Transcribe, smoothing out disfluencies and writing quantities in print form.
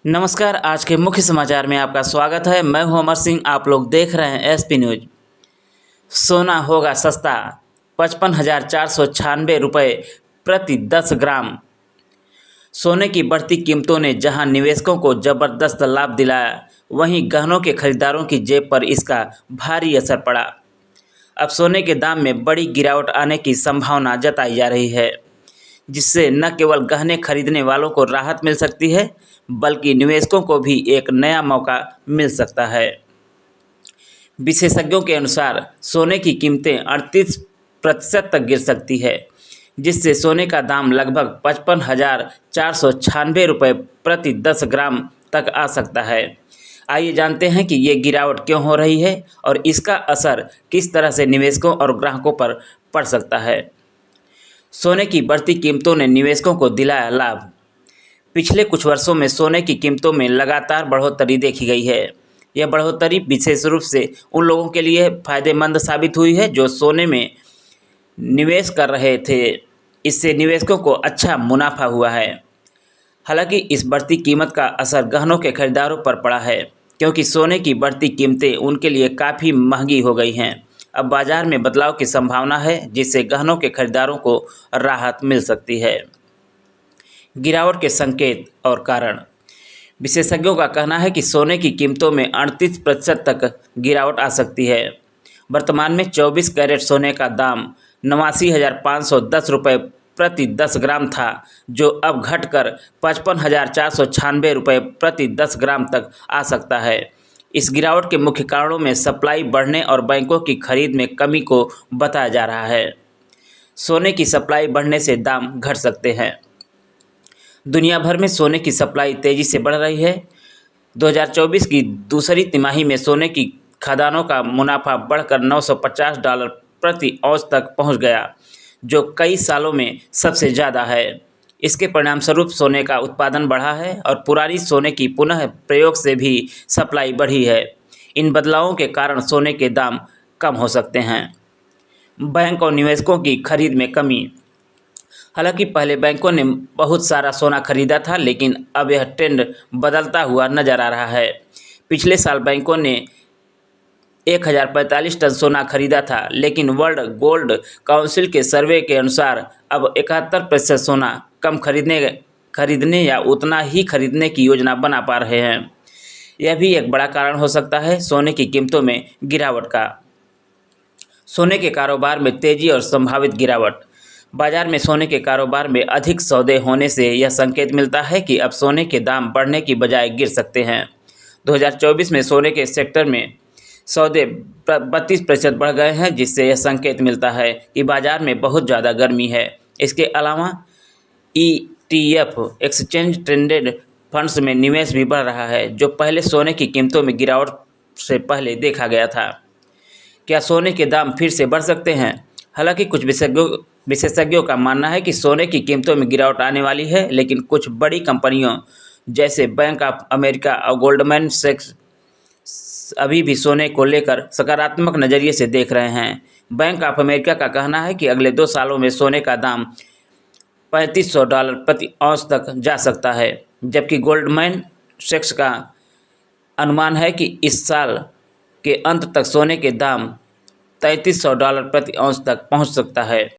नमस्कार। आज के मुख्य समाचार में आपका स्वागत है। मैं हूं अमर सिंह। आप लोग देख रहे हैं एसपी न्यूज। सोना होगा सस्ता, 55,496 रुपये प्रति 10 ग्राम। सोने की बढ़ती कीमतों ने जहां निवेशकों को जबरदस्त लाभ दिलाया, वहीं गहनों के खरीदारों की जेब पर इसका भारी असर पड़ा। अब सोने के दाम में बड़ी गिरावट आने की संभावना जताई जा रही है, जिससे न केवल गहने खरीदने वालों को राहत मिल सकती है, बल्कि निवेशकों को भी एक नया मौका मिल सकता है। विशेषज्ञों के अनुसार सोने की कीमतें 38% तक गिर सकती है, जिससे सोने का दाम लगभग 55,496 रुपये प्रति 10 ग्राम तक आ सकता है। आइए जानते हैं कि ये गिरावट क्यों हो रही है और इसका असर किस तरह से निवेशकों और ग्राहकों पर पड़ सकता है। सोने की बढ़ती कीमतों ने निवेशकों को दिलाया लाभ। पिछले कुछ वर्षों में सोने की कीमतों में लगातार बढ़ोतरी देखी गई है। यह बढ़ोतरी विशेष रूप से उन लोगों के लिए फायदेमंद साबित हुई है जो सोने में निवेश कर रहे थे। इससे निवेशकों को अच्छा मुनाफा हुआ है। हालांकि इस बढ़ती कीमत का असर गहनों के खरीदारों पर पड़ा है, क्योंकि सोने की बढ़ती कीमतें उनके लिए काफ़ी महंगी हो गई हैं। अब बाजार में बदलाव की संभावना है, जिससे गहनों के खरीदारों को राहत मिल सकती है। गिरावट के संकेत और कारण। विशेषज्ञों का कहना है कि सोने की कीमतों में 38% तक गिरावट आ सकती है। वर्तमान में 24 कैरेट सोने का दाम 89,510 रुपये प्रति 10 ग्राम था, जो अब घटकर 55,496 रुपये प्रति 10 ग्राम तक आ सकता है। इस गिरावट के मुख्य कारणों में सप्लाई बढ़ने और बैंकों की खरीद में कमी को बताया जा रहा है। सोने की सप्लाई बढ़ने से दाम घट सकते हैं। दुनिया भर में सोने की सप्लाई तेज़ी से बढ़ रही है। 2024 की दूसरी तिमाही में सोने की खदानों का मुनाफा बढ़कर $950 प्रति औंस तक पहुंच गया, जो कई सालों में सबसे ज़्यादा है। इसके परिणामस्वरूप सोने का उत्पादन बढ़ा है और पुरानी सोने की पुनः प्रयोग से भी सप्लाई बढ़ी है। इन बदलावों के कारण सोने के दाम कम हो सकते हैं। बैंक और निवेशकों की खरीद में कमी। हालांकि पहले बैंकों ने बहुत सारा सोना खरीदा था, लेकिन अब यह ट्रेंड बदलता हुआ नजर आ रहा है। पिछले साल बैंकों ने 1045 टन सोना खरीदा था, लेकिन वर्ल्ड गोल्ड काउंसिल के सर्वे के अनुसार अब 71% सोना कम खरीदने या उतना ही खरीदने की योजना बना पा रहे हैं। यह भी एक बड़ा कारण हो सकता है सोने की कीमतों में गिरावट का। सोने के कारोबार में तेजी और संभावित गिरावट। बाजार में सोने के कारोबार में अधिक सौदे होने से यह संकेत मिलता है कि अब सोने के दाम बढ़ने की बजाय गिर सकते हैं। 2024 में सोने के सेक्टर में सौदे 32% बढ़ गए हैं, जिससे यह संकेत मिलता है कि बाजार में बहुत ज़्यादा गर्मी है। इसके अलावा ETF एक्सचेंज ट्रेडेड फंड्स में निवेश भी बढ़ रहा है, जो पहले सोने की कीमतों में गिरावट से पहले देखा गया था। क्या सोने के दाम फिर से बढ़ सकते हैं? हालांकि कुछ विशेषज्ञों का मानना है कि सोने की कीमतों में गिरावट आने वाली है, लेकिन कुछ बड़ी कंपनियों जैसे बैंक ऑफ अमेरिका और गोल्डमैन सैक्स अभी भी सोने को लेकर सकारात्मक नज़रिए से देख रहे हैं। बैंक ऑफ अमेरिका का कहना है कि अगले 2 सालों में सोने का दाम $3500 प्रति औंस तक जा सकता है, जबकि गोल्डमैन सैक्स का अनुमान है कि इस साल के अंत तक सोने के दाम $3300 प्रति औंस तक पहुंच सकता है।